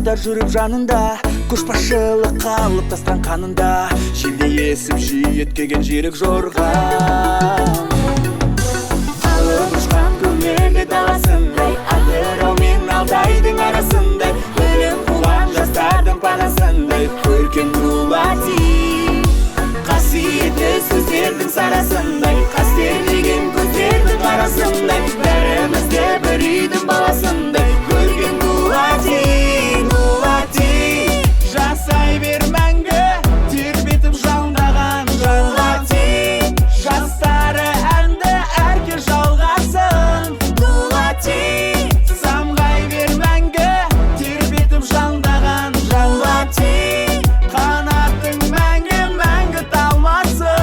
жаштар жүріп жанында, көшбасшылық қалыптасқан қанында, желдей есіп жиеткеген жерік жорға. Алып ұшқан көңілі даласындай, адырау мен алдайдың арасындай, өлім қуған жастардың парасындай, көркен дулати қасиетті сөздердің сарасындай, қастерлеген көздердің арасындай, бәрімізде бір үйдің баласындай, көрген дулати жасай бер мәңгі тербетіп жалындаған жалати, жастары әнді әрке жалғасын дулати, самғай бер мәңгі тербетіп жалындаған жалати, қанатың мәңгі талмасын.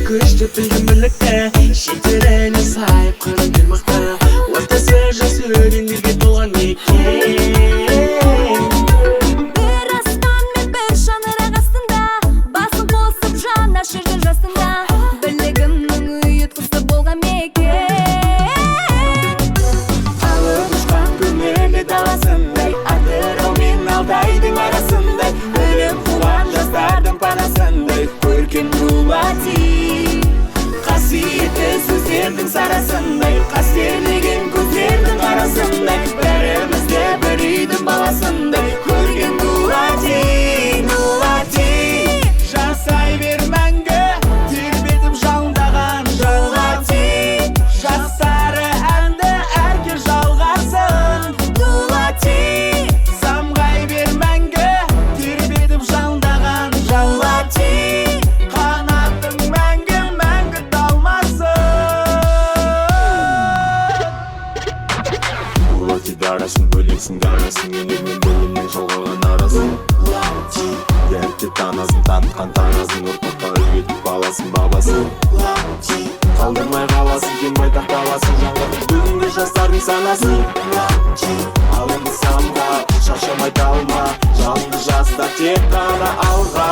Күшті білді мүлікті, шеттеріне сайып қырын бел мықты, ортасы жас өрендерге толған екен. Бір аспан мен бір шаңырақ астында, басын қосып жан ашырды жасында, білігімнің ұйытқысы болған мекен. Алып ұшқан көңілі даласындай, атырау мен алдайдың арасындай, өлім қуған жастардың парасындай, көркен дулати қасиетті сөздердің сарасындай, қастерлеген көздердің арасындай, бәрімізде бір үйдің баласындай, көрген дулати жасай бер мәңгі тербетіп жалындаған жалати, жастары әнді әрке жалғасын дулати, самғай бер мәңгі тербетіп жалындаған жалати, қанатың мәңгі талмасын. Дулати дарасын, бөлексің дарасын, өнермен бөлімнен жалғаған арасын. Дәртті танасын, танытқан танасын, ұрпаққа үлгетіп баласын бабасын. Қалдырмай қаласын, кең байтақ даласын, жаңғыртып бүгінгі жастардың санасын. Алынды самға, шаршамай талма, жалынды жастар тек қана алға.